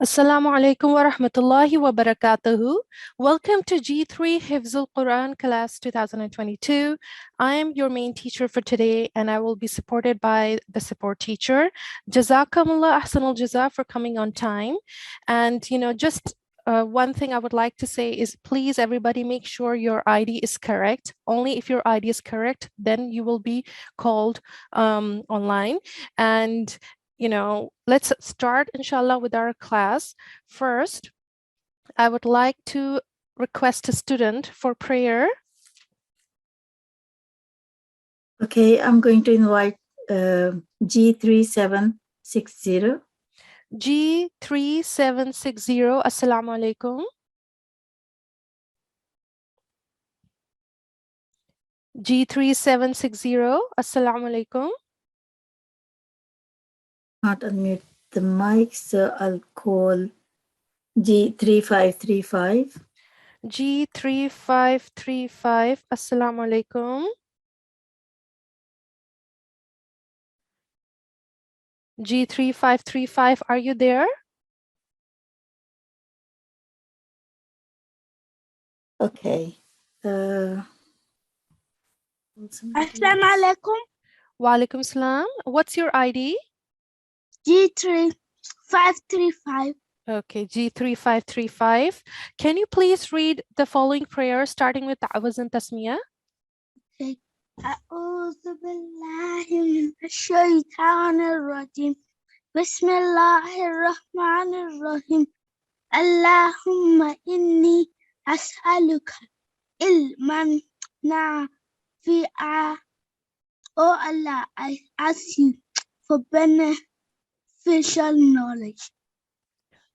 Assalamu alaikum wa rahmatullahi wa barakatuhu. Welcome to G3 Hifz-ul-Qur'an class 2022. I am your main teacher for today and I will be supported by the support teacher. Jazakumullah ahsanul jaza for coming on time. And just one thing I would like to say is please everybody make sure your ID is correct. Only if your ID is correct, then you will be called online. And let's start, inshallah, with our class. First, I would like to request a student for prayer. Okay, I'm going to invite G3760. G3760, Assalamu alaikum. G3760, Assalamu alaikum. Not unmute the mic, so I'll call G3535. G3535, Assalamu alaikum. G3535, are you there? Okay. Assalamu alaikum. Wa alaikum salam. What's your ID? G3535. Okay, G3535. Can you please read the following prayer starting with Ta'awuz and Tasmiyah? أعوذ بالله من الشيطان الرجيم. بسم الله الرحمن الرحيم. اللهم إني أسألك علما نافعا. Oh Allah, I ask you for beneficial knowledge.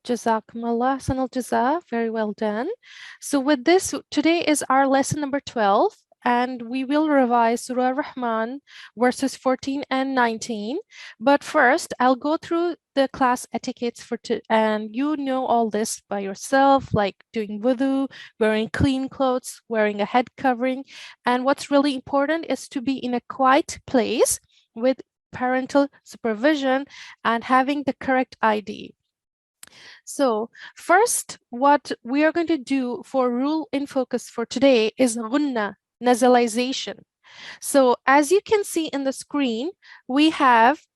Jazakumullah sanal jaza. Very well done. So with this, today is our lesson number 12, and we will revise Surah Rahman verses 14 and 19. But first, I'll go through the class etiquettes and you know all this by yourself, like doing wudu, wearing clean clothes, wearing a head covering. And what's really important is to be in a quiet place with parental supervision and having the correct ID. So first, what we are going to do for rule in focus for today is gunna, nasalization. So as you can see in the screen, we have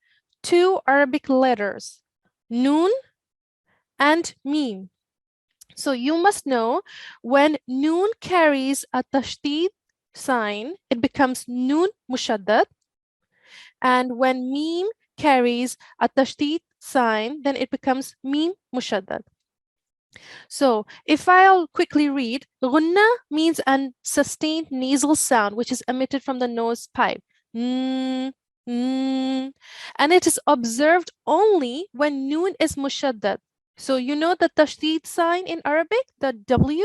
two Arabic letters, noon and mim. So you must know when noon carries a tashdid sign, it becomes noon mushaddad. And when mim carries a tashdid sign, then it becomes mim mushaddad. So if I'll quickly read, ghunna means a sustained nasal sound which is emitted from the nose pipe. And it is observed only when noon is mushaddad. So you know the tashdid sign in Arabic, the W.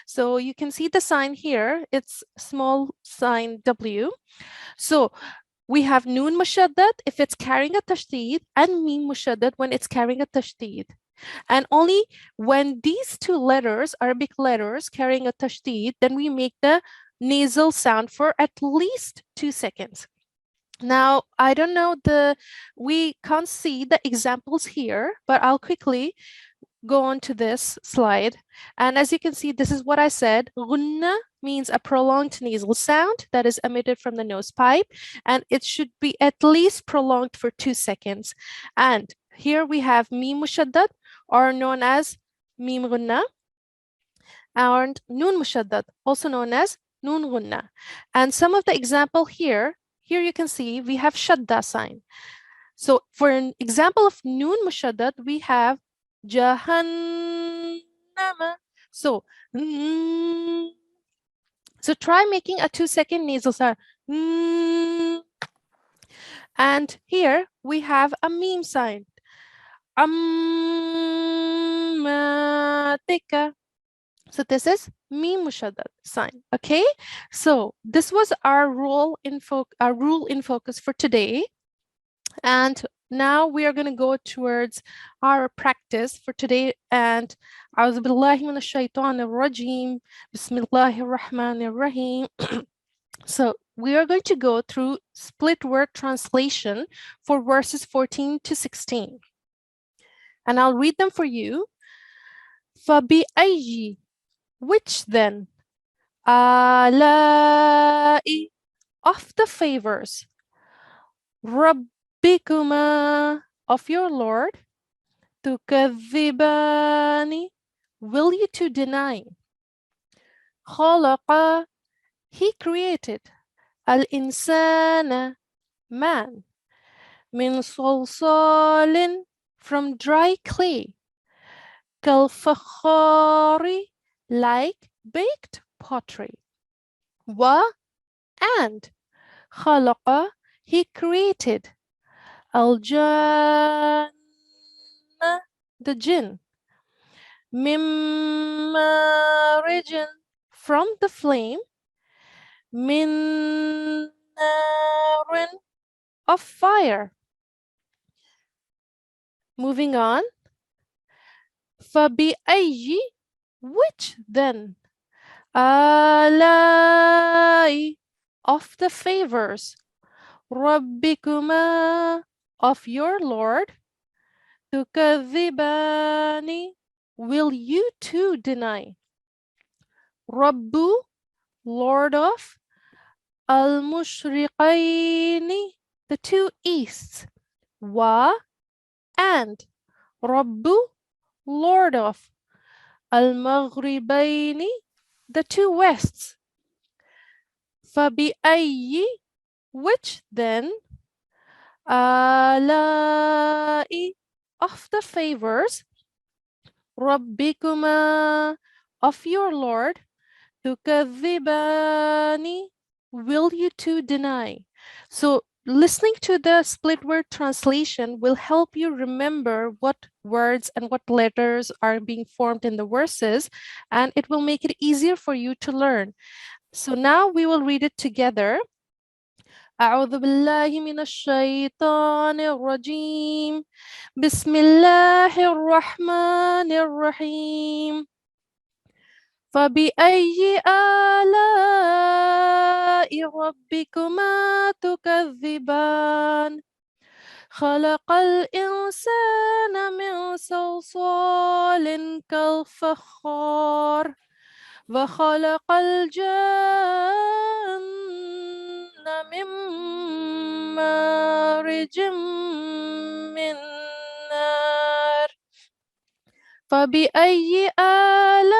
So you can see the sign here. It's small sign W. So we have noon mushaddad if it's carrying a tashdid and mim mushaddad when it's carrying a tashdid. And only when these two letters, Arabic letters, carrying a tashdid, then we make the nasal sound for at least 2 seconds. Now, I don't know we can't see the examples here, but I'll quickly go on to this slide. And as you can see, this is what I said. Ghunna means a prolonged nasal sound that is emitted from the nose pipe, and it should be at least prolonged for 2 seconds. And here we have mim mushaddad, or known as mim ghunna, and noon mushaddad, also known as noon ghunna. And some of the example here you can see we have shadda sign. So for an example of noon mushaddad, we have jahannama. So try making a 2-second nasal sound. And here we have a meme sign. Ammatika. So this is meme mushaddad sign. Okay. So this was our rule in focus for today. And now we are going to go towards our practice for today. And A'udhu billahi minash shaitanir rajim. Bismillahir rahmanir rahim. So we are going to go through split word translation for verses 14 to 16. And I'll read them for you. فَبِأَيِّ, which then? آلَاءِ, of the favors. رَبِّكُمَا, of your Lord. تُكَذِّبَانِ, will you to deny? خَلَقَ, he created. الْإِنسَانَ, man. مِنْ صَلْصَالٍ, from dry clay. كَالْفَخَّارِ, like baked pottery. Wa, and. خَلَقَ, he created. الْجَانَّ, the jinn. مِن مَارِجٍ, from the flame. مِن نَارٍ, of fire. Moving on. فَبِأَيِّ, which then? آلَاءِ, of the favors. رَبِّكُمَا, of your Lord. تُكَذِّبَانِ, will you too deny? Rabbu, Lord of. Al-Mushriqaini, the two easts. Wa, and. Rabbu, Lord of. Al-Maghribaini, the two wests. فَبِأَيِّ, which then? آلَاءِ, of the favors. رَبِّكُمَا, of your Lord. تُكَذِّبَانِ, will you two deny? So listening to the split word translation will help you remember what words and what letters are being formed in the verses, and it will make it easier for you to learn. So now we will read it together. أعوذ بالله من الشيطان الرجيم. بسم الله الرحمن الرحيم. فبأي آلاء ربكما تكذبان؟ خلق الإنسان من صلصال كالفخار وخلق الجن من مارج من نار. فبأي آلاء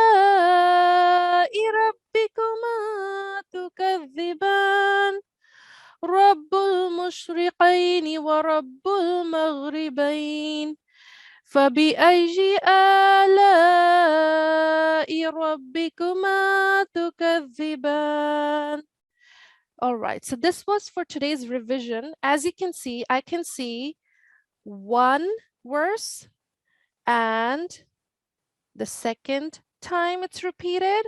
ربكما تكذبان؟ رب المشرقين ورب المغربين. فبأي آلاء ربكما تكذبان? All right, so this was for today's revision. As you can see, I can see one verse, and the second time it's repeated,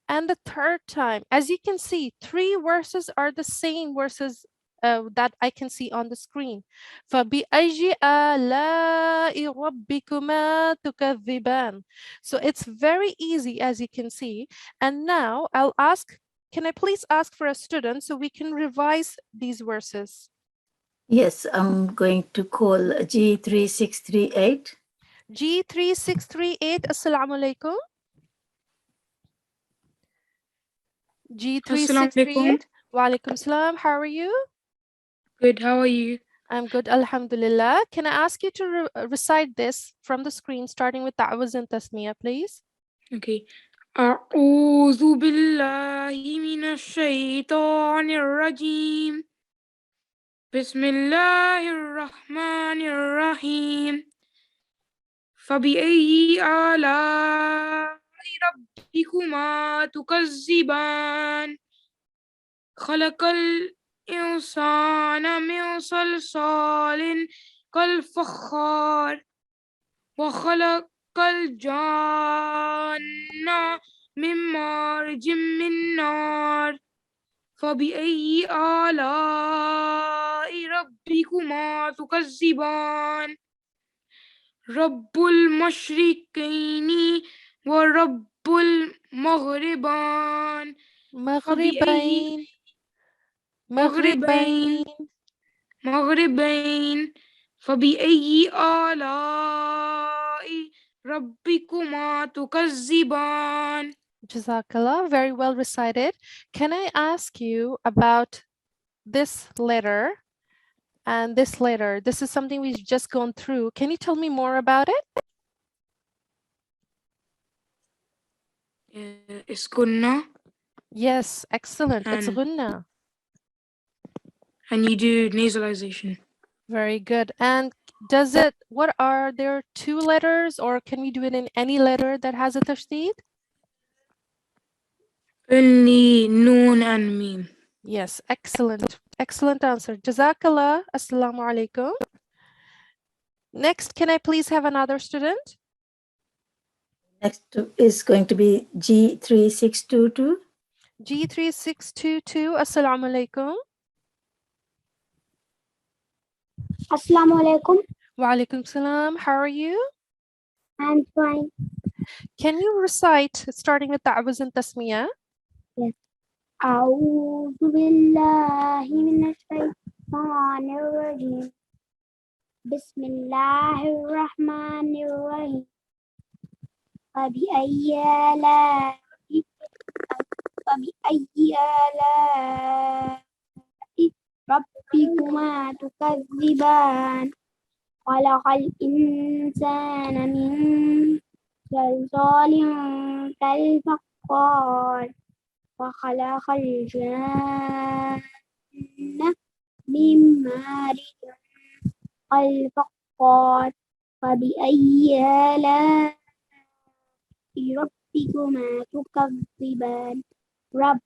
and the third time. As you can see, three verses are the same verses that I can see on the screen. فَبِأَيِّ آلَاءِ رَبِّكُمَا تُكَذِّبَانِ? So it's very easy, as you can see. And now I'll ask, can I please ask for a student so we can revise these verses? Yes, I'm going to call G3638. G3638, Assalamu alaikum. G3638. Wa alaikum salam. How are you? Good, how are you? I'm good, alhamdulillah. Can I ask you to recite this from the screen, starting with Ta'awuz and Tasmiyah, please? Okay. أعوذ بالله من الشيطان الرجيم. بسم الله الرحمن الرحيم. فبأي آلاء ربكما تكذبان؟ خلق الإنسان من صلصال كالفخار وخلق الجن من مارج من نار. فبأي آلاء ربكما تكذبان؟ رب المشرقين ورب المغربان. مغربين. مغربين فبأي آلاء ربكما تكذبان. Jazakallah, very well recited. Can I ask you about this letter and this letter? This is something we've just gone through. Can you tell me more about it? It's kunna, Yes, excellent. It's and ghunna. you do nasalization. Very good. And what are there two letters, or can we do it in any letter that has a tashdid? Only noon and meme. Yes, excellent. Excellent answer. Jazakallah. Assalamu alaikum. Next, can I please have another student? Next is going to be G3622. G3622. Assalamu alaikum. Assalamu alaikum. Wa alaikum salam. How are you? I'm fine. Can you recite starting with Ta'awuz and Tasmiyah? أعوذ بالله من الشيطان الرجيم. بسم الله الرحمن الرحيم. فبأي آلاء ربكما تكذبان. خلق الإنسان من صلصال كالفخار وخلق الجن من مارج كالفخار. فبأي آلاء ربكما تكذبان. رب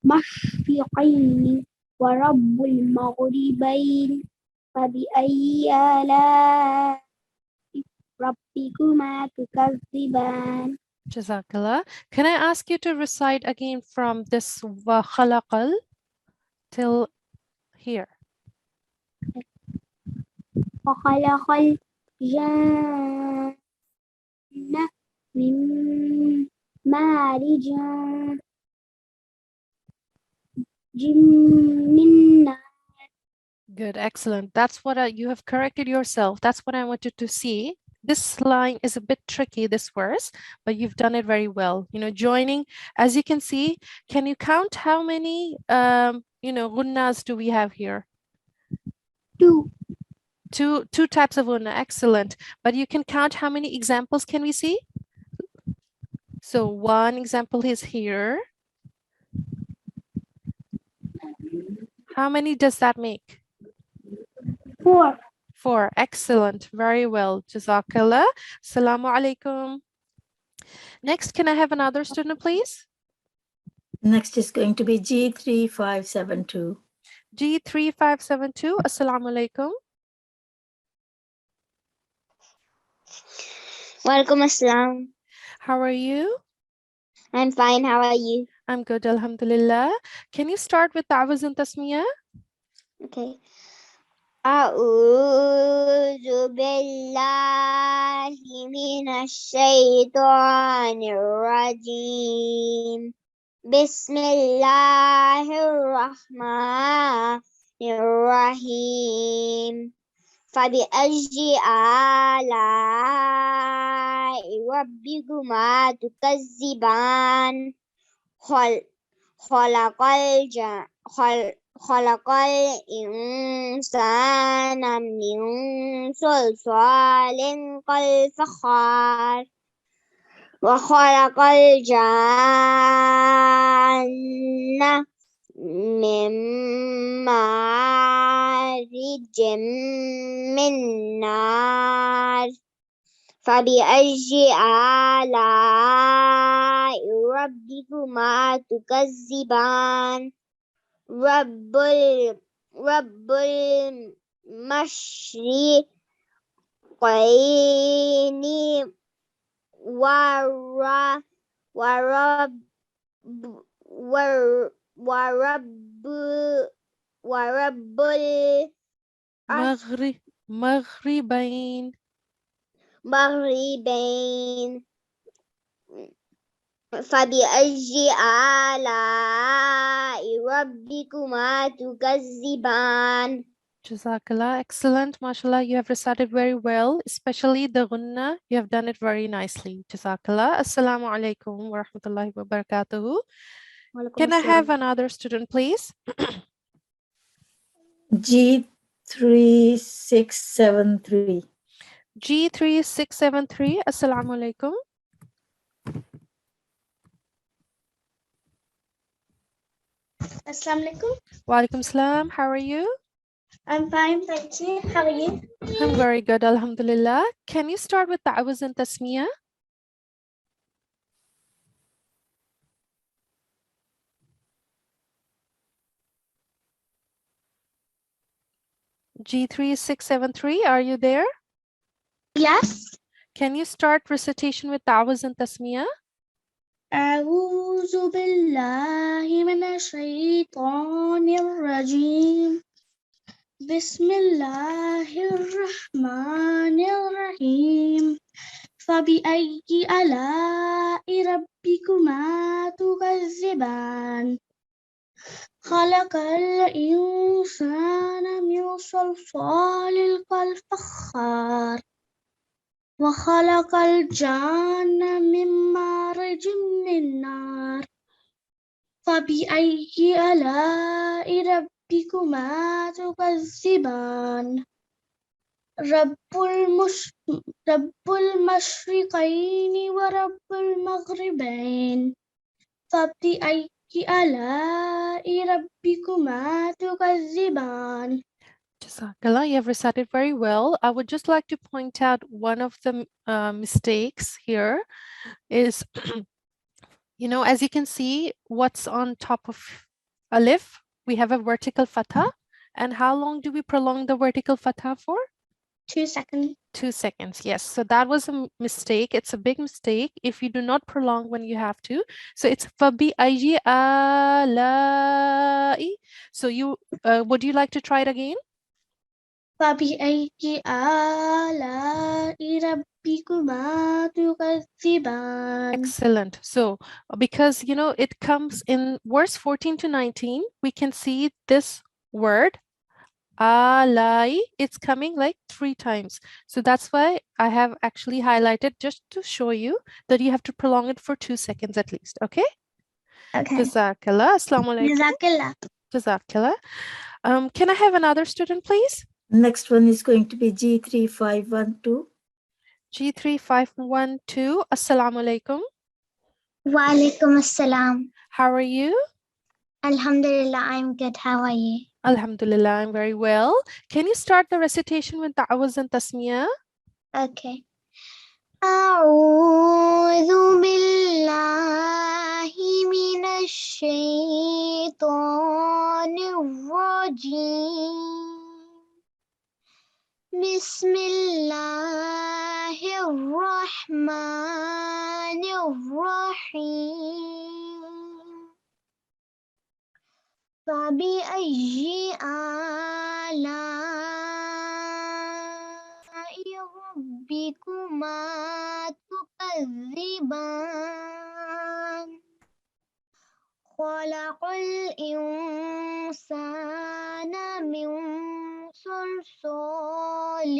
المشرقين ورب المغربين. فبأي آلاء ربكما تكذبان. Jazakallah. Can I ask you to recite again from this wa khalaqal till here? وخلق الجن من مارج من نار. Good, excellent. That's what you have corrected yourself. That's what I wanted to see. This line is a bit tricky, this verse, but you've done it very well. You know, joining, as you can see, can you count how many, gunnas do we have here? Two. Two types of gunna, excellent. But you can count how many examples can we see? So one example is here. How many does that make? Four. Four. Excellent. Very well. Jazakallah. Assalamu alaikum. Next, can I have another student, please? Next is going to be G3572. G3572. Assalamu alaikum. Walaikum assalam. How are you? I'm fine. How are you? I'm good, alhamdulillah. Can you start with Ta'awuz and Tasmiyah? Okay. أعوذ بالله من الشيطان الرجيم. بسم الله الرحمن الرحيم. فبأي آلاء ربكما تكذبان. خلق الإنسان من صلصال كالفخار وخلق الجن من مارج من نار. فبأي آلاء ربكما تكذبان. رب المشرقين ورب مغربين. المغربين. فبأي آلاء ربكما تكذبان. Jazakallah. Excellent. MashaAllah, you have recited very well, especially the gunna. You have done it very nicely. Jazakallah. Assalamu alaikum wa rahmatullahi wa barakatuhu. Can I have another student, please? G3673. G3673. Assalamu alaikum. Assalamu alaikum. Wa alaikum salam. How are you? I'm fine, thank you. How are you? I'm very good, alhamdulillah. Can you start with ta'awuz and tasmiyah? G3673, are you there? Yes. Can you start recitation with ta'awuz and tasmiyah? أعوذ بالله من الشيطان الرجيم. بسم الله الرحمن الرحيم. فبأي آلاء ربكما تكذبان؟ خلق الإنسان من صلصال كالفخار وخلق الجان من مارج من نار. فبأي آلاء ربكما تكذبان؟ رب المشرقين ورب المغربين. فبأي آلاء ربكما تكذبان؟ Jazakallah, you have recited very well. I would just like to point out one of the mistakes here is, as you can see, what's on top of alif, we have a vertical fatha. And how long do we prolong the vertical fatha for? 2 seconds. 2 seconds, yes. So that was a mistake. It's a big mistake if you do not prolong when you have to. So it's fabi aiji alai. So would you like to try it again? فبأي آلاء ربكما تكذبان؟ Excellent. So because, it comes in verse 14 to 19, we can see this word, alai, it's coming like 3 times. So that's why I have actually highlighted just to show you that you have to prolong it for 2 seconds at least. Okay? Okay. Jazakallah. Assalamu alaikum. Jazakallah. Jazakallah. Can I have another student, please? Next one is going to be G3512. G3512. Assalamu alaikum. Wa alaikum assalam. How are you? Alhamdulillah, I'm good. How are you? Alhamdulillah, I'm very well. Can you start the recitation with ta'awuz and tasmiyah? Okay. أعوذ بالله من الشيطان الرجيم. بسم الله الرحمن الرحيم. فبأي آلاء ربكما تكذبان؟ خلق الإنسان من صلصال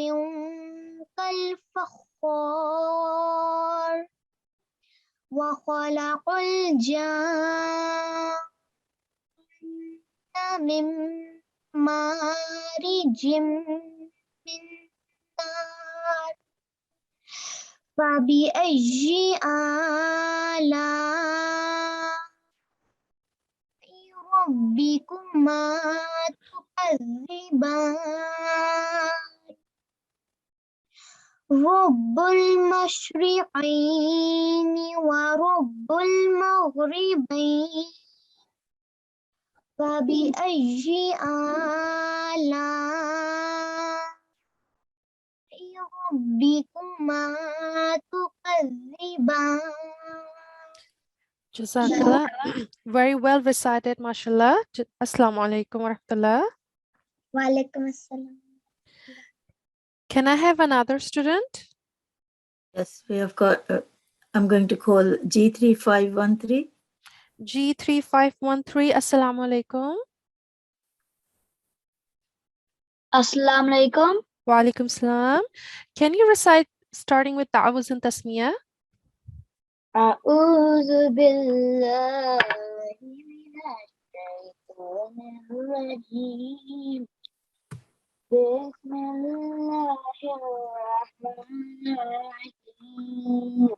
كالفخار وخلق الجان من مارج من نار. فبأي آلاء ربكما تكذبان؟ رب المشرقين ورب المغربين. فبأي آلاء ربكما تكذبان؟ Jazakallah. Very well recited, mashallah. Assalamu alaikum wa rahmatullah. Wa alaikum assalam. Can I have another student? Yes, we have got, I'm going to call G3513. G3513. Assalamu alaikum. Assalamu alaikum. Wa alaikum salam. Can you recite starting with Ta'awuz and Tasmiyah? أعوذ بالله من الشيطان الرجيم. بسم الله الرحمن الرحيم.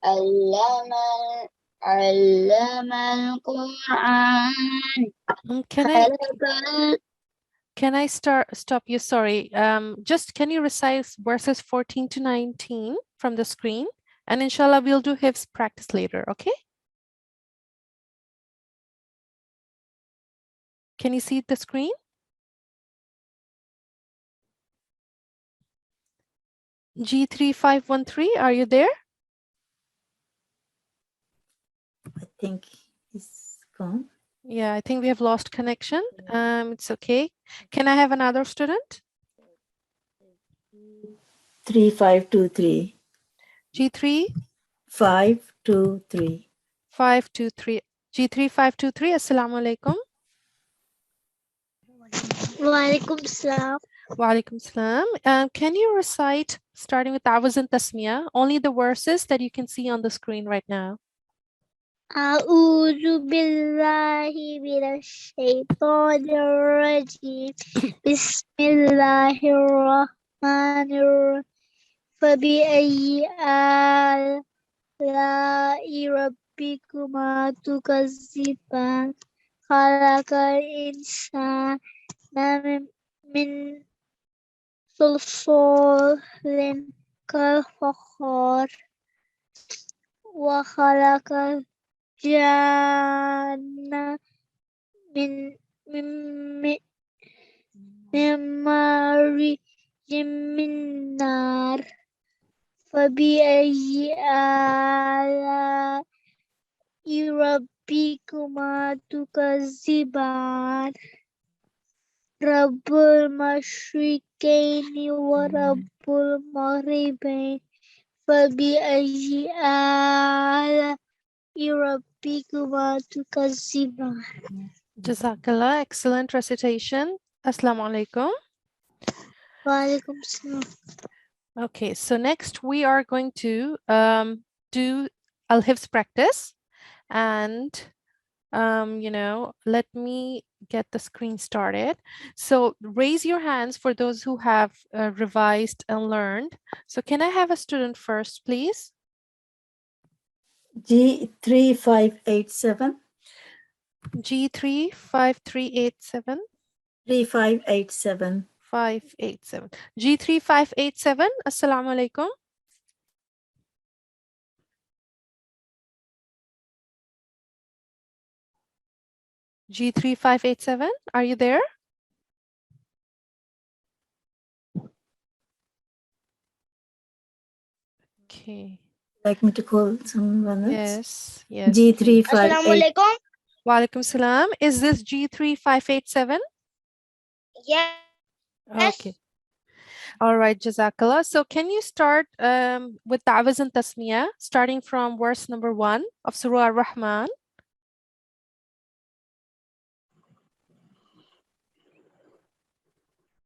الرحمن علم القرآن Can I stop you? Sorry. Just can you recite verses 14 to 19 from the screen? And inshallah, we'll do Hifz practice later, okay? Can you see the screen? G3513, are you there? I think it's gone. Yeah, I think we have lost connection. It's okay. Can I have another student? 3523. G3 523. 523. G3523, Assalamu alaikum. Walaikum salam. Wa alaikum salam. Can you recite starting with Ta'awuz and Tasmiyah, only the verses that you can see on the screen right now? أعوذ بالله من الشيطان الرجيم. بسم الله الرحمن الرحيم. فبأي آلاء ربكما تكذبان. خلق الإنسان من صلصال كالفخار. وخلق الجان من مارج من نار. فبأي آلاء ربكما تكذبان. رب المشرقين ورب المغربين. فبأي آلاء ربكما تكذبان. Jazakallah, excellent recitation. Assalamu alaikum. وعليكم السلام. Okay, so next we are going to do Al-Hifz practice. And, let me get the screen started. So raise your hands for those who have revised and learned. So can I have a student first, please? G3587. G35387. 3587. 587. G3587, Assalamu alaikum. G3587, are you there? Okay. Like me to call someone else? Yes, yes. G358. Wa alaikum salam. Is this G3587? Yes. Okay. All right, Jazakallah. So can you start with Ta'awuz and Tasmiyah, starting from verse number 1 of Surah Ar-Rahman?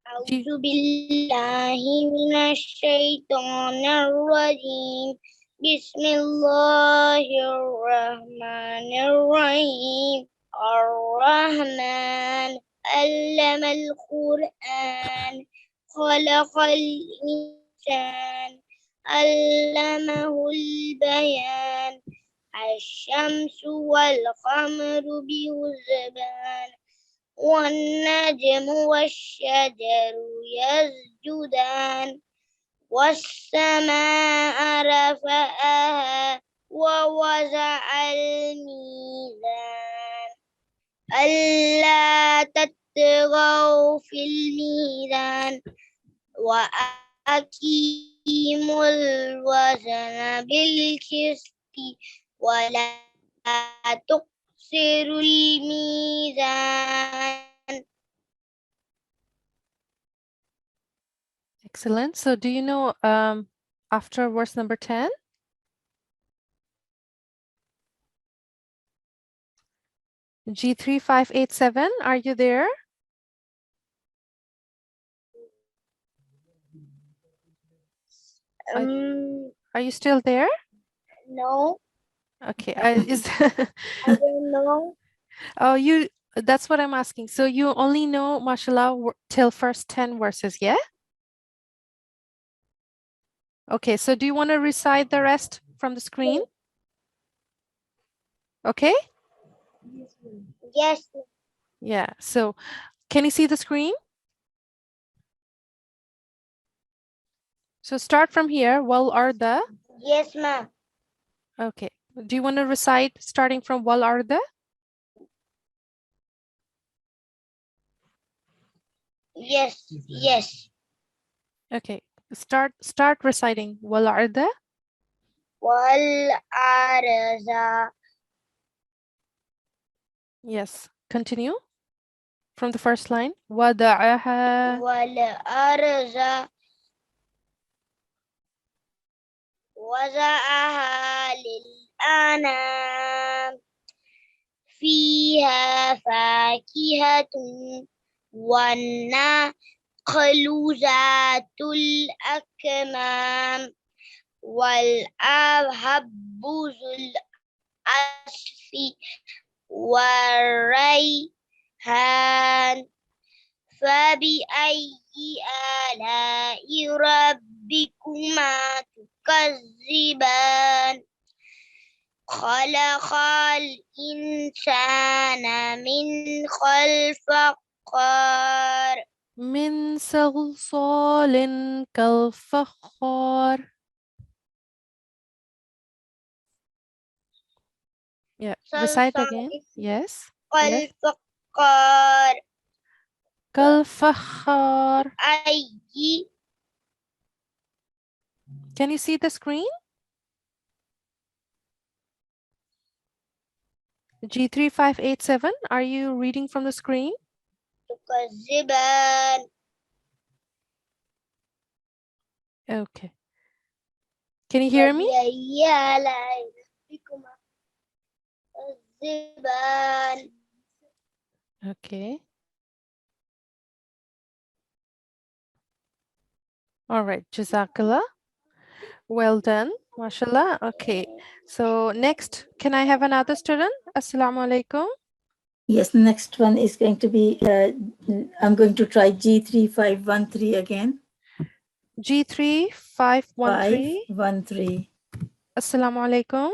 أعوذ بالله من الشيطان الرجيم. بسم الله الرحمن الرحيم. الرحمن علم القرآن خلق الإنسان علمه البيان. الشمس والقمر بحسبان. والنجم والشجر يسجدان. والسماء رفعها ووضع الميزان. ألا تطغوا في الميزان. وأقيموا الوزن بالقسط ولا تخسروا الميزان. Excellent. So do you know after verse number 10? G3587, are you there? Are you still there? No, Okay. Is I don't know. oh, that's what I'm asking. So you only know, mashallah, till first 10 verses, yeah? Okay, so do you want to recite the rest from the screen? Okay? Yes, Yeah. So can you see the screen? So start from here. Wal arda. yes, ma'am. Okay. Do you want to recite starting from wal arda? Yes, yes. Okay. Start reciting wal arda. والأرز Yes. Continue from the first line. Wada'aha. والأرز وضعها للأنام فيها فاكهة والنخل ذات الأكمام والأرهب ذو العصف والريحان فبأي آلاء ربكما تكذبان خلق الإنسان من خلفقار من صلصال كالفخار. Yeah. Recite again. Yes. Yes. خلفقار كالفخار. أي Can you see the screen? G3587, are you reading from the screen? تكذبان Okay. Can you hear me? فبأي آلاء ربكما تكذبان Okay. All right. Jazakallah. Well done. MashaAllah. Okay. So next, can I have another student? Assalamu alaikum. Yes, next one is going to be, I'm going to try G3513 again. G3513. 513. Assalamu alaikum.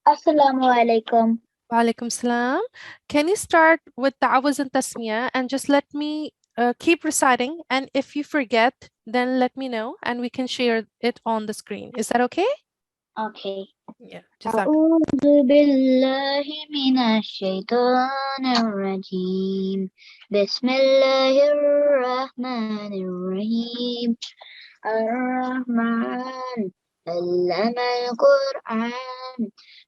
Assalamu alaikum. Wa alaikum salam. Can you start with ta'awuz and tasmiyah and just let me keep reciting, and if you forget, then let me know and we can share it on the screen. Is that okay? Okay. Yeah. Jazak. أعوذ بالله من الشيطان الرجيم بسم الله الرحمن الرحيم الرحمن علم القرآن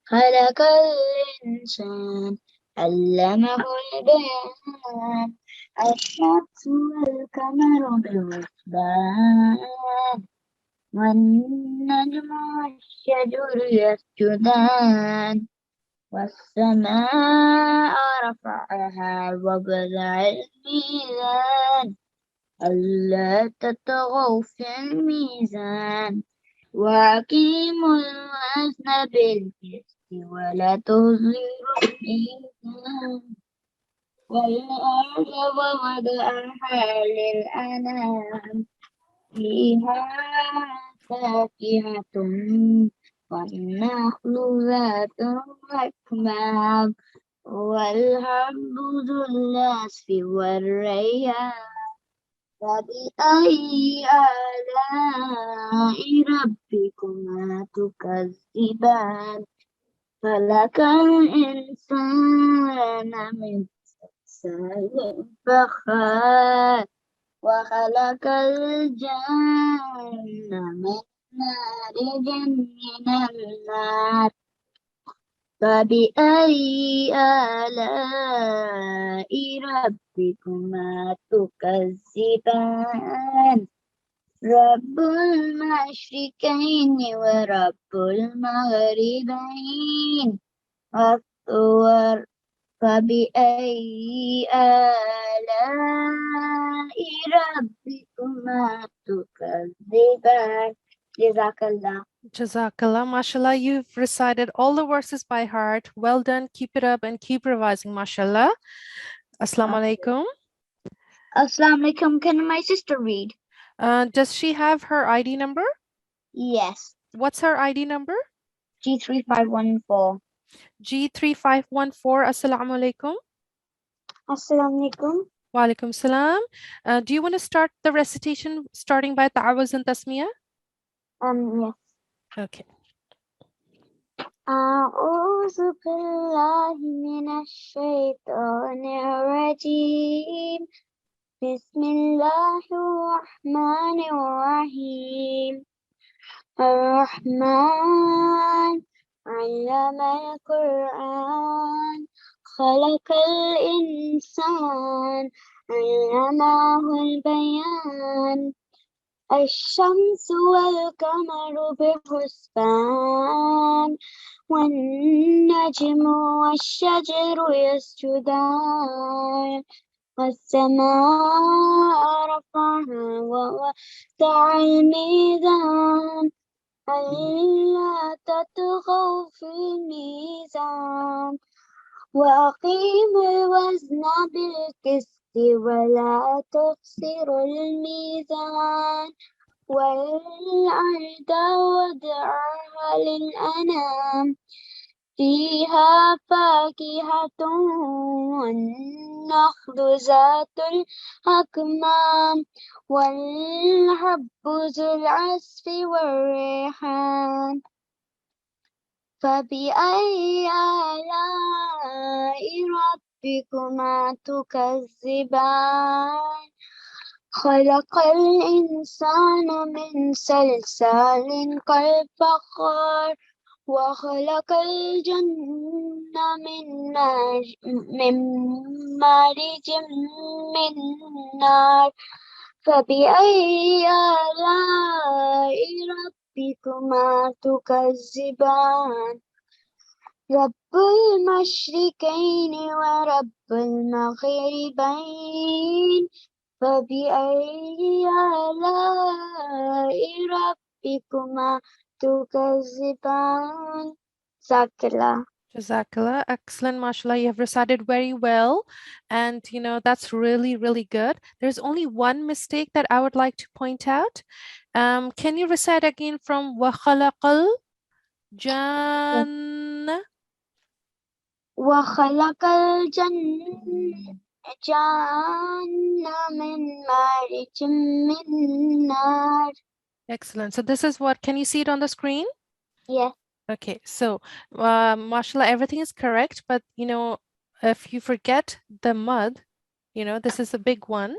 خلق الإنسان علمه البيان الشمس والقمر بالحسبان والنجم والشجر يسجدان والسماء رفعها ووضع الميزان ألا تطغوا في الميزان وأقيموا الوزن بالقسط ولا تخسروا الميزان والأرض ووضعها للأنام فيها فاكهة والنخل ذات الأكمام والحب ذو العصف والريحان فبأي آلاء ربكما تكذبان خلق الإنسان من صلصال فخار وخلق الجن من مارج من النار فبأي آلاء ربكما تكذبان رب المشركين ورب المغربين والطور فبأي آلاء ربكما تكذبان جزاك الله. Jazakallah, mashallah, you've recited all the verses by heart. Well done. Keep it up and keep revising, mashallah. Assalamu alaikum. Assalamu alaikum. Can my sister read? Does she have her ID number? Yes. What's her ID number? G3514. G3514. Assalamu alaikum. Assalamu alaikum. Wa alaikum salam. Do you want to start the recitation starting by ta'awuz and tasmiyah? Yes. Okay. أعوذ بالله من الشيطان الرجيم بسم الله الرحمن الرحيم الرحمن علم القرآن خلق الإنسان علمه البيان الشمس والقمر بحسبان والنجم والشجر يسجدان والسماء رفعها ووضع الميزان ألا تطغوا في الميزان وأقيموا الوزن بالقسط ولا تخسروا الميزان والأرض وضعها للأنام فيها فاكهة والنخل ذات الأكمام والحب ذو العصف والريحان فبأي آلاء ربكما تكذبان خلق الإنسان من صلصال كالفخار وخلق الجنة من مارج من نار فبأي آلاء ربكما تكذبان رب المشرقين ورب المغربين فبأي آلاء ربكما تكذبان Jazakallah. Jazakallah. Excellent, mashallah. You have recited very well. And, that's really, really good. There's only one mistake that I would like to point out. Can you recite again from وَخَلَقَ الْجَنَّ? وخلق الجنة من مارج من نار. Excellent. So this is what, can you see it on the screen? Yes. Okay, so mashallah, everything is correct, but if you forget the mud, this is a big one.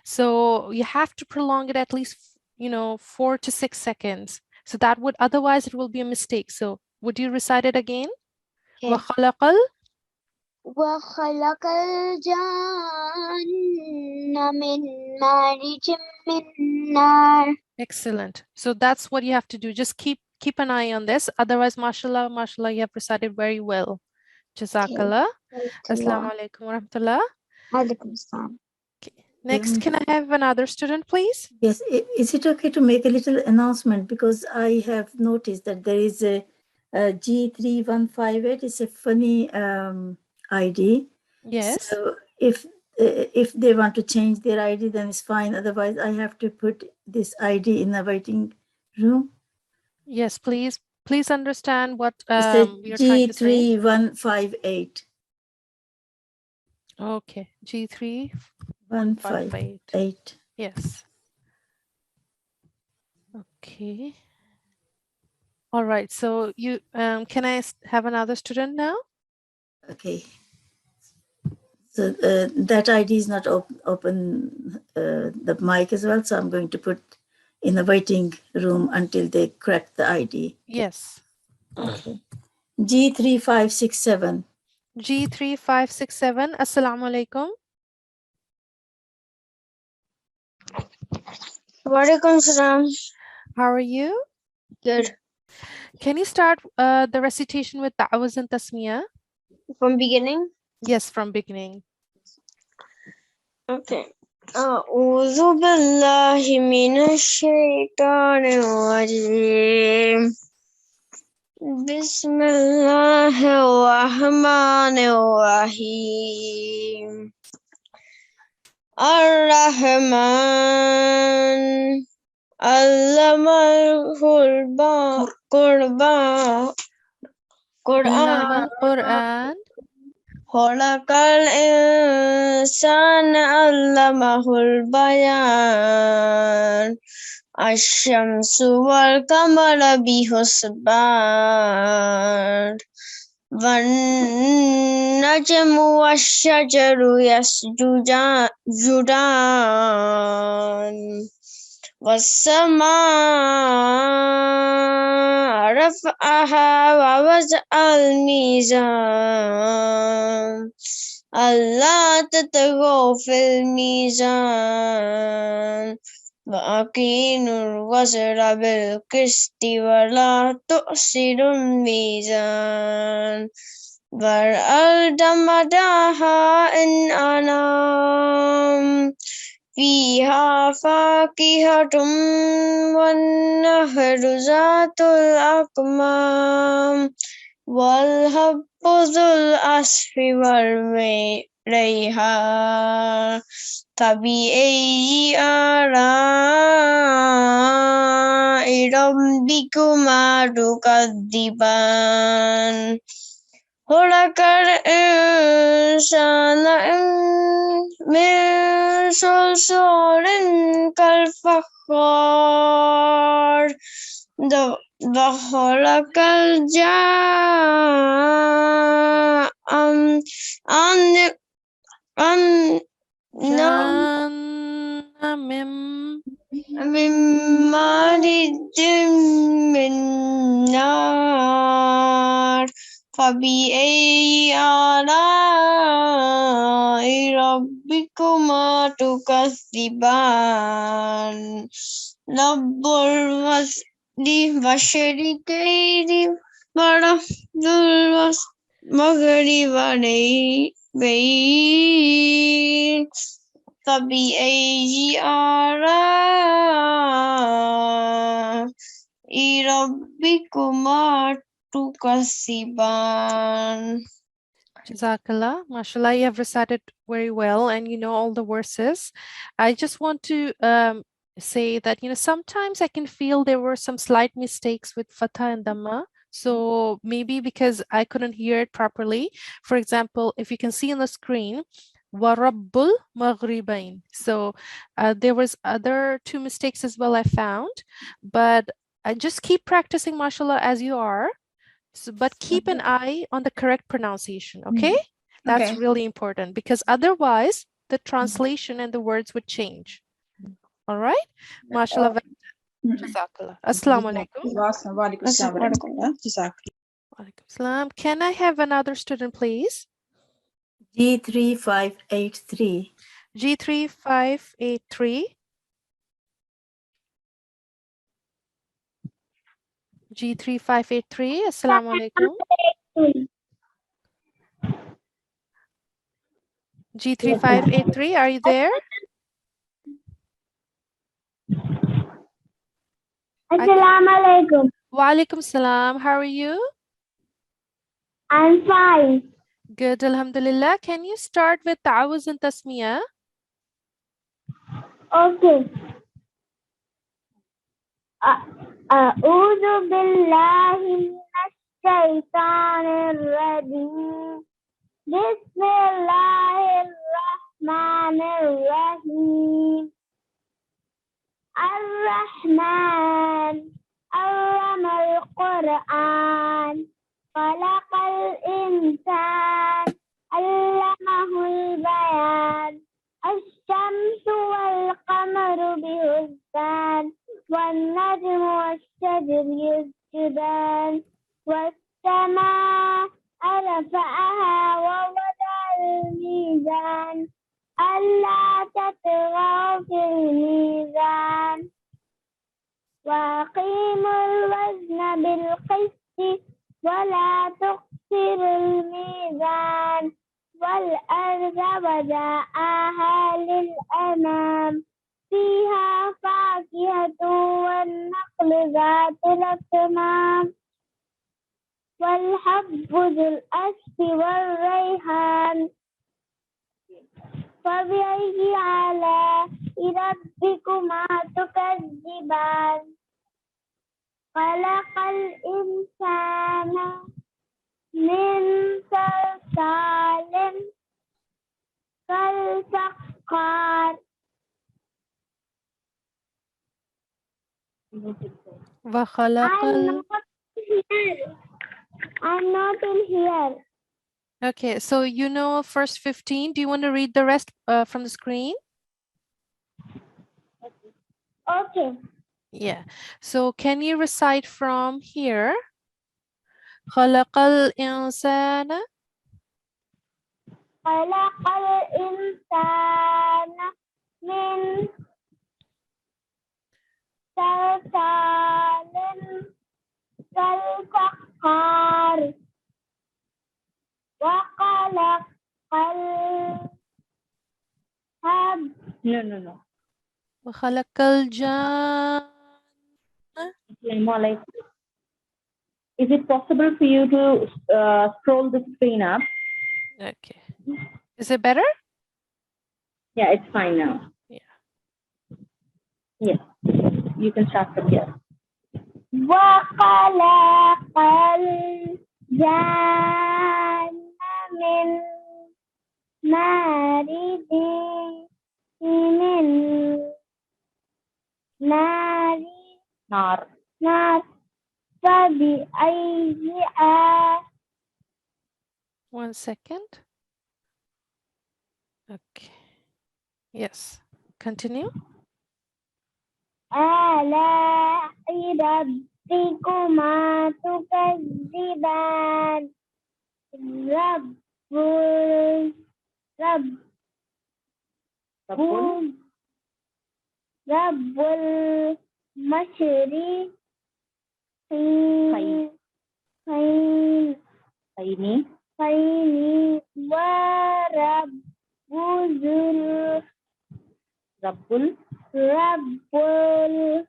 So you have to prolong it at least, 4 to 6 seconds. So that would, otherwise it will be a mistake. So would you recite it again? Okay. وَخَلَقَ وخلق الجنة من مارج من نار. Excellent. So that's what you have to do. Just keep an eye on this. Otherwise, mashallah, you have recited very well. Jazakallah. Assalamu alaikum wa rahmatullah. Alaikum assalam. Okay. Next, can I have another student, please? Yes, is it okay to make a little announcement? Because I have noticed that there is a G3158. It's a funny ID. Yes. So if they want to change their ID, then it's fine. Otherwise, I have to put this ID in the waiting room. Yes, please. Please understand what It's a we are trying to say. G3158. Okay, G3 158. Yes. Okay. All right. So you can I have another student now? Okay. So that ID is not open the mic as well. So I'm going to put in the waiting room until they crack the ID. Yes. Okay. G3567. G3567. Assalamu alaikum. Walaikum salam. How are you? Good. Can you start the recitation with ta'awuz and tasmiyah? From beginning. Yes, from beginning. Okay. أعوذ بالله من الشيطان الرجيم. بسم الله الرحمن الرحيم. الرحمن علم علم القرآن القرآن خلق الإنسان علمه البيان الشمس والقمر بحسبان والنجم والشجر يسجدان والسماء رفعها ووضع الميزان ألا تطغوا في الميزان وأقيموا الوزن بالقسط ولا تخسروا الميزان والأرض مداها إن أنام فيها فاكهة والنهر ذات الأكمام والهب ذو العصف والريحان فبأي آلاء ربكما تكذبان خلق الإنسان من صلصال كالفخار وخلق جهنم من مارج من نار فبأي آلاء ربكما تكذبان رب المشرقين ورب المغربين فبأي آلاء ربكما تكذبان. Jazakallah. MashaAllah, you have recited very well and you know all the verses. I just want to say that, sometimes I can feel there were some slight mistakes with Fatah and Dhamma. So maybe because I couldn't hear it properly. For example, if you can see on the screen, Warabbul Maghribain. So there was other two mistakes as well I found, but I just keep practicing, mashallah, as you are. So, but keep an eye on the correct pronunciation, okay? That's Okay. really important because otherwise the translation and the words would change. All right? MashaAllah. Jazakallah. Assalamu alaikum. Walaikum assalam warahmatullah. Jazakallah. Walaikum salam. Can I have another student, please? G3583. G3583. G3583. Assalamu alaikum. G3583, are you there? Assalamu alaikum. Walaikum salam. How are you? I'm fine. Good, alhamdulillah. Can you start with ta'awuz and tasmiyah? Okay. أعوذ بالله من الشيطان الرجيم. بسم الله الرحمن الرحيم. الرحمن علم القرآن خلق الإنسان علمه البيان الشمس والقمر بحسبان والنجم والشجر يسجدان والسماء رفعها ووضع الميزان ألا تطغوا في الميزان وأقيموا الوزن بالقسط ولا تخسروا الميزان والأرض وضعها للأنام فيها فاكهة والنخل ذات الأكمام والحب ذو الأسف والريحان فبأي آلاء ربكما تكذبان خلق الإنسان من صلصال كالفخار. وخلق I'm not in here. Okay, so you know first 15. Do you want to read the rest from the screen? Okay. Yeah. So can you recite from here? خلق الإنسان خلق الإنسان من صلصال كالفخار وخلق الحب وخلق الجان. More like, is it possible for you to scroll the screen up? Okay. Is it better? Yeah, it's fine now. Yeah. Yes, you can start from here. وخلق الجان من مارد من نار فبأي آلاء 1 second. Okay. Yes. Continue. ربكما تكذبان رب المشرقين ورب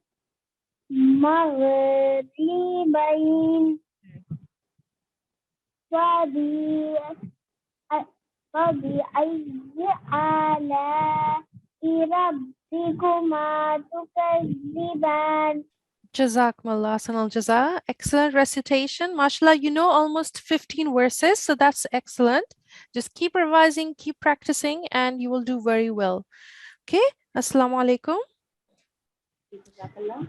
المغربين فبأي آلاء ربكما تكذبان. Jazakumullah sanal jaza. Excellent recitation. Mashallah, you know almost 15 verses, so that's excellent. Just keep revising, keep practicing, and you will do very well. Okay? Assalamu alaikum. Jazakallah.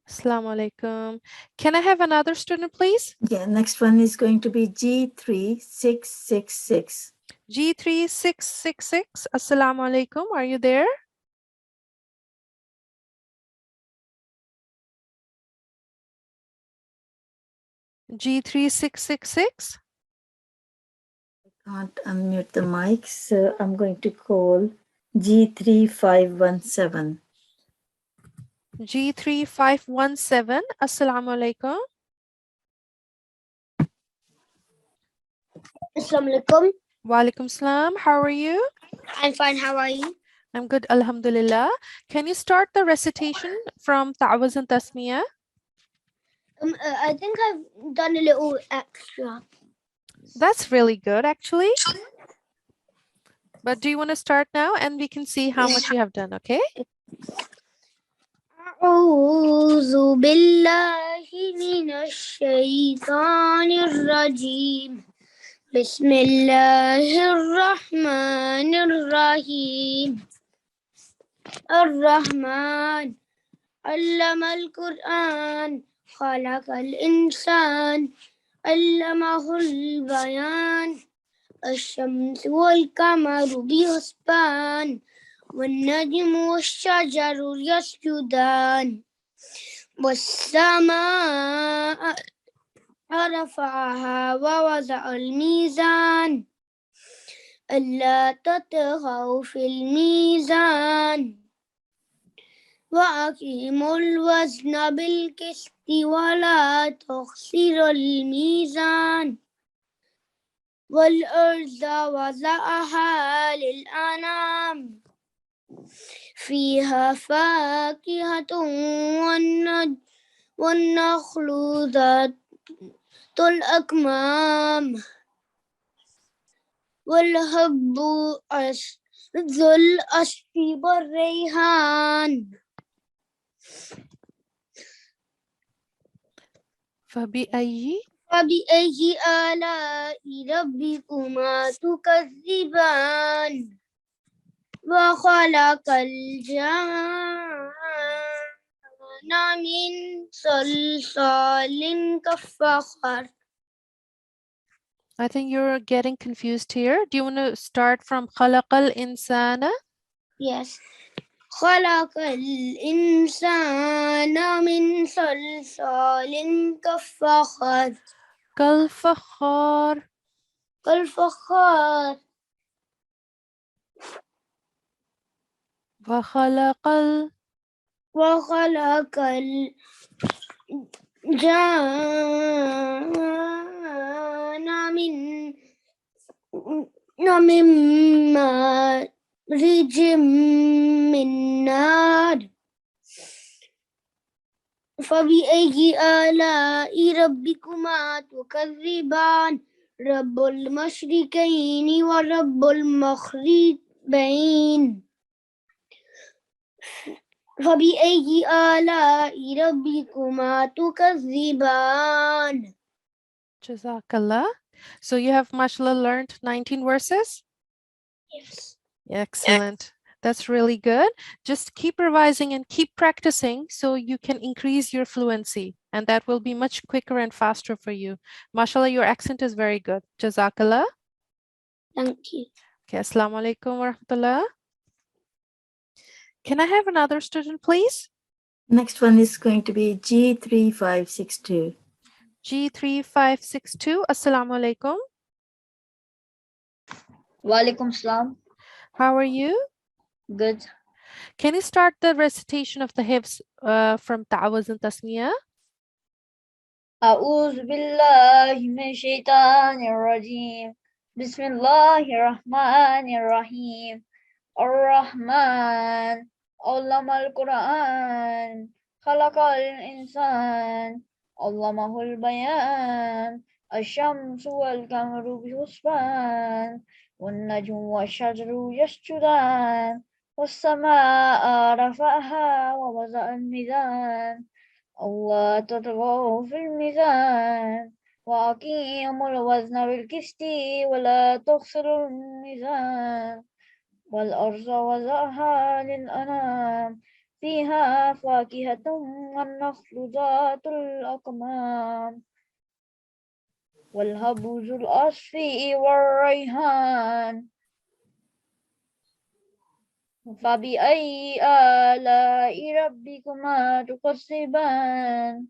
Assalamu alaikum. Can I have another student, please? Yeah, next one is going to be G3666. G3666. Assalamu alaikum. Are you there? G3666. Can't unmute the mic, so I'm going to call G3517. G3517. Assalamu alaikum. Assalamu alaikum. Wa alaikum salam. How are you? I'm fine. How are you? I'm good, alhamdulillah. Can you start the recitation from Ta'awuz and Tasmiyah? I think I've done a little extra. That's really good, actually. But do you want to start now and we can see how much you have done, okay? أعوذ بالله من الشيطان الرجيم بسم الله الرحمن الرحيم الرحمن علم القرآن خلق الإنسان علمه البيان الشمس والقمر بحسبان والنجم والشجر يسجدان والسماء رفعها ووضع الميزان ألا تطغوا في الميزان وأقيموا الوزن بالقسط ولا تخسروا الميزان والأرض وضعها للأنام فيها فاكهة والنخل ذات الأكمام والهب ذو العصف والريحان فبأي فبأي آلاء ربكما تكذبان وخلق الجان من صلصال كالفخار. I think you're getting confused here. Do you want to start from خلق الإنسان? Yes. خلق الإنسان من صلصال كالفخار كالفخار. كالفخار وخلق وخلق الجان من مارج من نار فبأي آلاء ربكما تكذبان رب المشرقين ورب المغربين فبأي آلاء ربكما تكذبان. Jazakallah. So you have mashallah learned 19 verses? Yes. Excellent. That's really good. Just keep revising and keep practicing so you can increase your fluency, and that will be much quicker and faster for you. Mashallah, your accent is very good. Jazakallah. Thank you. Okay, assalamu alaikum wa rahmatullah. Can I have another student, please? Next one is going to be G3562. G3562. Assalamu alaikum. Walaikum salam. How are you? Good. Can you start the recitation of the hifz from Ta'awuz and Tasmiyah? أعوذ بالله من الشيطان الرجيم. بسم الله الرحمن الرحيم. الرحمن علم القرآن خلق الإنسان علمه البيان الشمس والقمر بحسبان والنجم والشجر يسجدان والسماء رفعها ووضع الميزان الله تطغوا في الميزان وأقيموا الوزن بالقسط ولا تخسروا الميزان والأرض وضعها للأنام فيها فاكهة والنخل ذات الأكمام والهب ذو العصف والريحان فبأي آلاء ربكما تكذبان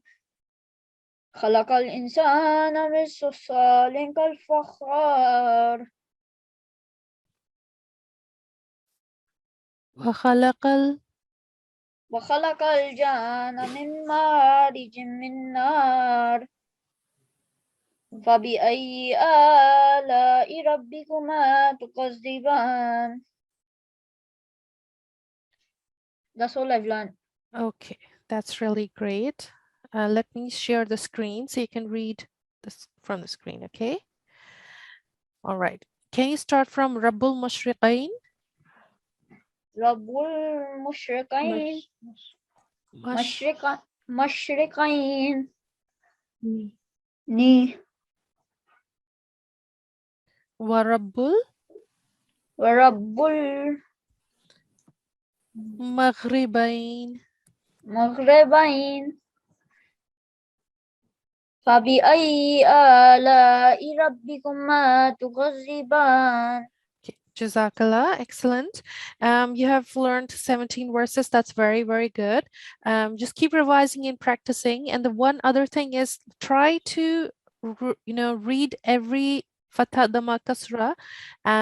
خلق الإنسان من صلصال كالفخار وخلق الجان من مارج من نار فبأي آلاء ربكما تكذبان. That's all I've learned. Okay, that's really great. Let me share the screen so you can read this from the screen, okay? All right. Can you start from Rabbul Mashriqain? Rabbul Mushriqain. Mashriqain. Ni. Warabbul Rabbul Maghribain. Maghribain. فبأي آلاء ربكما تكذبان. Okay, Jazakallah, excellent. You have learned 17 verses. That's very, very good. Just keep revising and practicing. And the one other thing is try to, read every Fatha Dhamma Kasra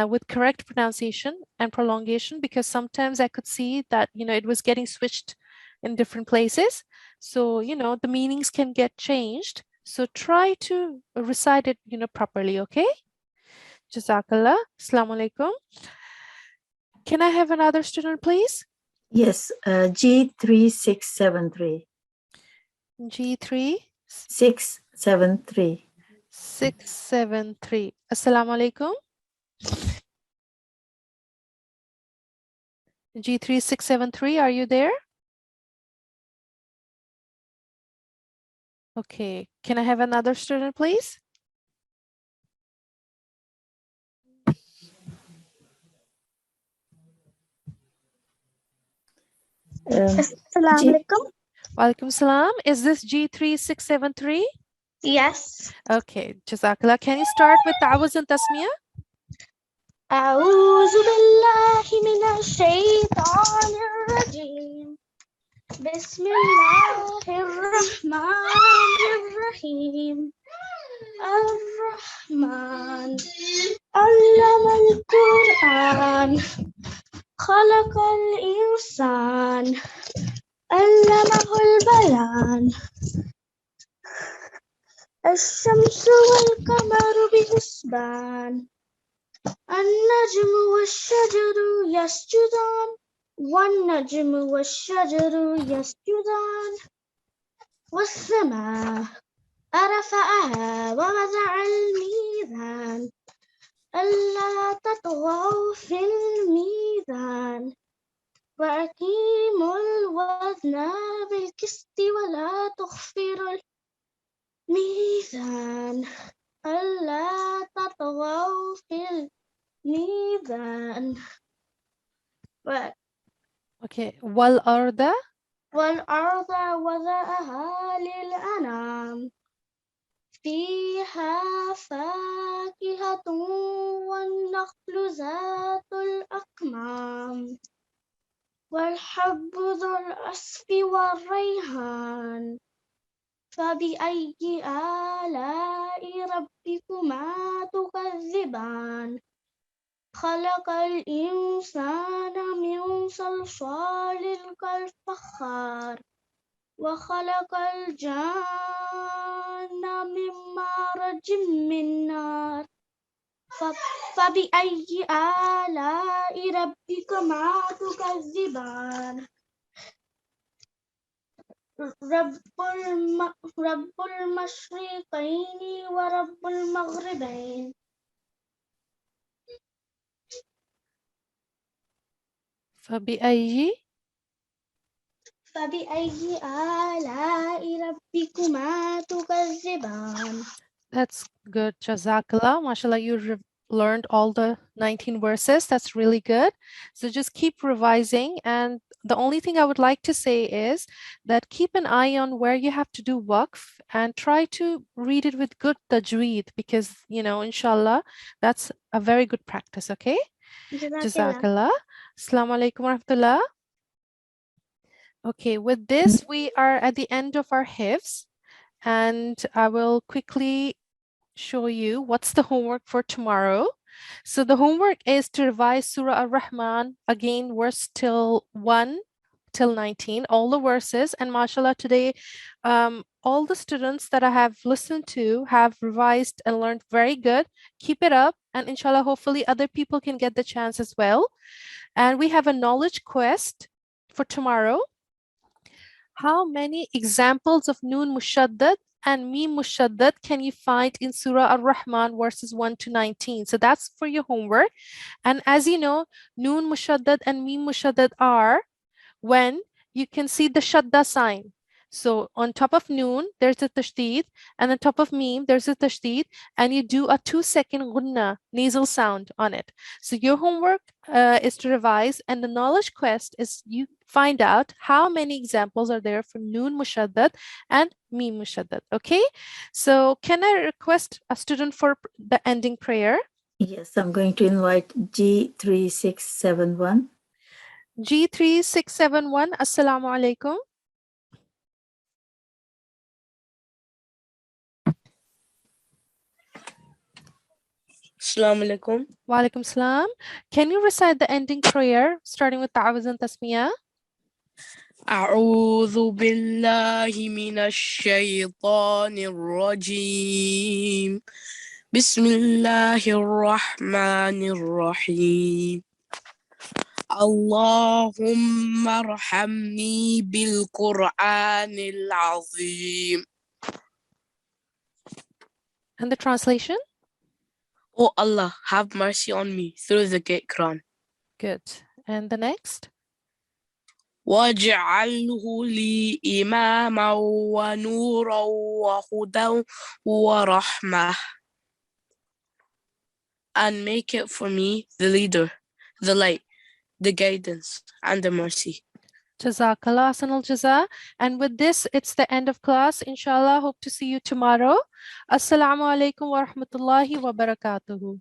with correct pronunciation and prolongation, because sometimes I could see that, it was getting switched in different places. So, the meanings can get changed. So try to recite it, properly, okay? Jazakallah. Assalamu alaikum. Can I have another student, please? Yes, G3673. G3 673. 673. Assalamu alaikum. G3 673, are you there? Okay. Can I have another student, please? Assalamu alaikum. Walaikum salam. Is this G3 673? Yes. Okay. Jazakallah. Can you start with Ta'awuz and Tasmiyah? أعوذ بالله من الشيطان الرجيم. بسم الله الرحمن الرحيم. الرحمن علم القرآن خلق الإنسان علمه البيان. الشمس والقمر بحسبان. النجم والشجر يسجدان. والنجم والشجر يسجدان. والسماء رفعها ووضع الميزان ألا تطغوا في الميزان وأقيموا الوزن بالقسط ولا تخسروا الميزان ألا تطغوا في الميزان. Okay. والأرض والأرض وضعها للأنام فيها فاكهة والنخل ذات الأكمام والحب ذو العصف والريحان فبأي آلاء ربكما تكذبان خلق الإنسان من صلصال كالفخار وخلق الجان من مارج من نار فبأي آلاء ربكما تكذبان رب المشرقين ورب المغربين فبأي فبأي آلاء ربكما تكذبان. That's good. Jazakallah. MashaAllah, you learned all the 19 verses. That's really good. So just keep revising. And the only thing I would like to say is that keep an eye on where you have to do waqf and try to read it with good tajweed because, inshallah, that's a very good practice. Okay? Jazakallah. Assalamu alaikum wa rahmatullah. Okay, with this, we are at the end of our hifz, and I will quickly show you what's the homework for tomorrow. So the homework is to revise Surah Ar-Rahman, again, verse till 1 till 19, all the verses, and mashallah, today, all the students that I have listened to have revised and learned very good. Keep it up, and inshallah, hopefully other people can get the chance as well. And we have a knowledge quest for tomorrow. How many examples of Noon Mushaddad and Mim Mushaddad can you find in Surah Ar-Rahman verses 1 to 19? So that's for your homework. And as you know, Noon Mushaddad and Mim Mushaddad are when you can see the Shadda sign. So on top of Noon, there's a tashdid, and on top of Mim, there's a tashdid, and you do a 2-second gunna, nasal sound on it. So your homework is to revise, and the knowledge quest is you find out how many examples are there for Noon Mushaddad and Mim Mushaddad. Okay? So can I request a student for the ending prayer? Yes, I'm going to invite G3671. G3671, Assalamu alaikum. Assalamu alaikum. Wa alaikum salam. Can you recite the ending prayer starting with Ta'awuz and Tasmiyah? أعوذ بالله من الشيطان الرجيم بسم الله الرحمن الرحيم اللهم ارحمني بالقرآن العظيم. And the translation? Oh Allah, have mercy on me through the Great Quran. Good. And the next? واجعله لي إماما ونورا وهدى ورحمة. And make it for me the leader, the light, the guidance, and the mercy. Jazakallah Ahsanul Jaza. And with this, it's the end of class. Inshallah, hope to see you tomorrow. Assalamu alaikum wa rahmatullahi wa barakatuhu.